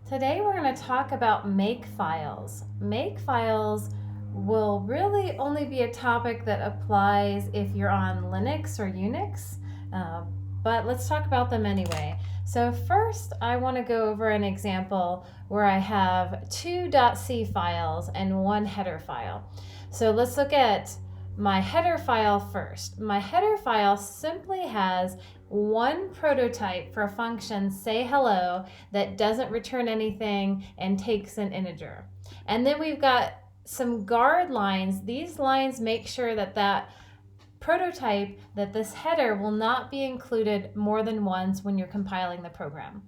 Today we're going to talk about Makefiles. Makefiles will really only be a topic that applies if you're on Linux or Unix, but let's talk about them anyway. So first I want to go over an example where I have two .c files and one header file. So let's look at my header file first. My header file simply has one prototype for a function say hello that doesn't return anything and takes an integer. And then we've got some guard lines. These lines make sure that that prototype, that this header will not be included more than once when you're compiling the program.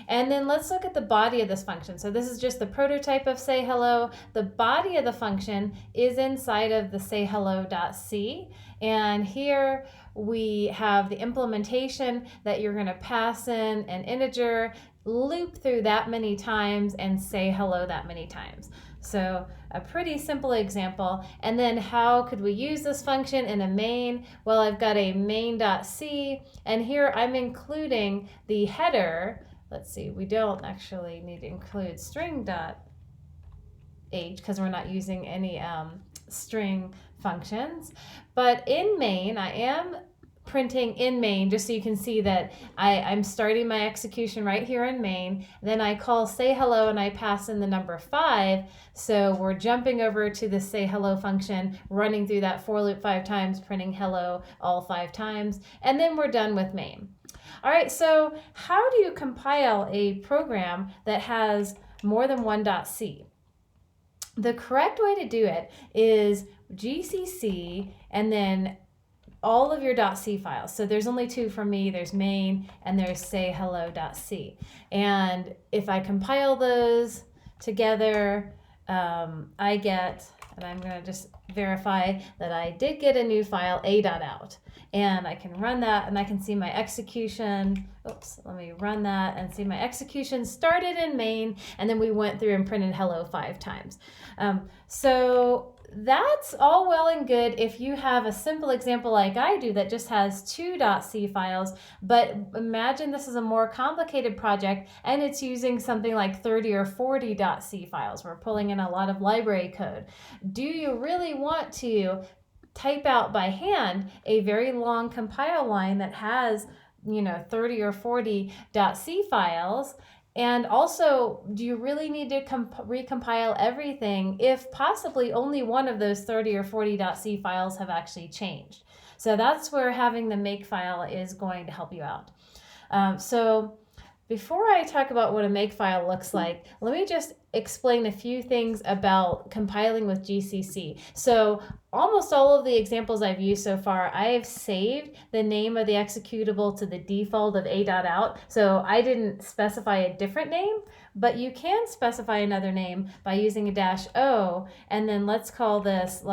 And then let's look at the body of this function. So this is just the prototype of say hello. The body of the function is inside of the say hello.c. And here we have the implementation that you're going to pass in an integer, loop through that many times, and say hello that many times. So a pretty simple example. And then how could we use this function in a main? Well, I've got a main.c, and here I'm including the header. Let's see, we don't actually need to include string.h because we're not using any string functions. But in main, I am printing in main just so you can see that I'm starting my execution right here in main. Then I call say hello and I pass in the number 5. So we're jumping over to the say hello function, running through that for loop 5 times, printing hello all 5 times, and then we're done with main. All right, so how do you compile a program that has more than one .c? The correct way to do it is GCC and then all of your .c files. So there's only 2 for me. There's main and there's say hello.c. And if I compile those together, I get, and I'm going to just verify that I did get a new file, a.out. And I can run that and I can see my execution. Oops, let me run that and see my execution started in main, and then we went through and printed hello 5 times. So that's all well and good if you have a simple example like I do that just has 2 .c files, but imagine this is a more complicated project and it's using something like 30 or 40 .c files. We're pulling in a lot of library code. Do you really want to type out by hand a very long compile line that has 30 or 40 .c files? And also, do you really need to recompile everything if possibly only one of those 30 or 40 .c files have actually changed? So that's where having the Makefile is going to help you out. So before I talk about what a Makefile looks like, let me just explain a few things about compiling with GCC. So almost all of the examples I've used so far, I have saved the name of the executable to the default of a.out. So I didn't specify a different name, but you can specify another name by using a -o, and then let's call this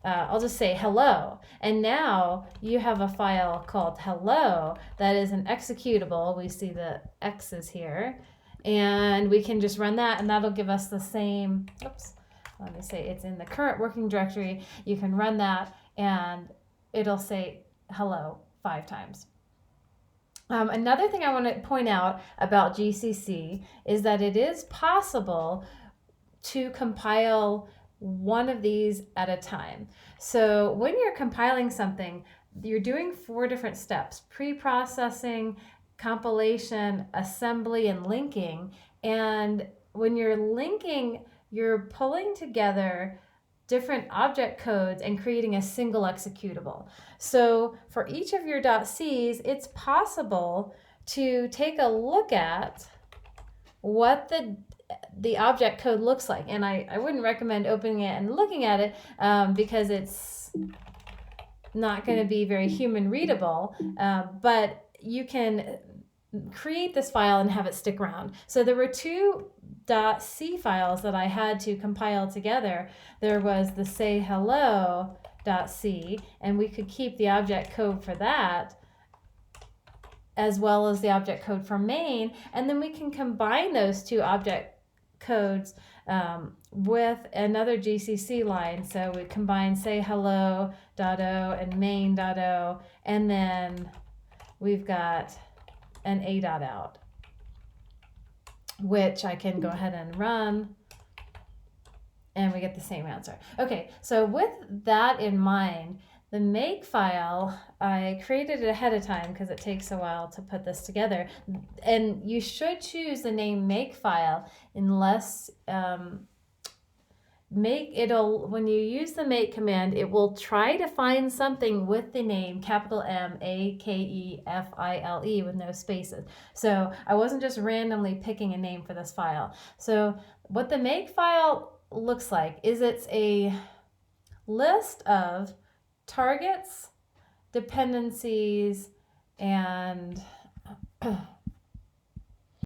I'll just say hello. And now you have a file called hello that is an executable. We see the X's here. And we can just run that, and that'll give us the same, let me say it's in the current working directory. You can run that, and it'll say hello 5 times. Another thing I want to point out about GCC is that it is possible to compile one of these at a time. So when you're compiling something, you're doing 4 different steps: pre-processing, compilation, assembly, and linking. And when you're linking, you're pulling together different object codes and creating a single executable. So for each of your .c's, it's possible to take a look at what the object code looks like. And I wouldn't recommend opening it and looking at it because it's not going to be very human readable, but you can create this file and have it stick around. So there were 2 .c files that I had to compile together. There was the say hello.c, and we could keep the object code for that as well as the object code for main, and then we can combine those 2 object codes with another GCC line. So we combine say hello.o and main.o, and then we've got an a.out. which I can go ahead and run, and we get the same answer. Okay, so with that in mind, the make file, I created it ahead of time because it takes a while to put this together. And you should choose the name make file unless when you use the make command, it will try to find something with the name capital Makefile with no spaces. So I wasn't just randomly picking a name for this file. So what the make file looks like is it's a list of targets, dependencies, and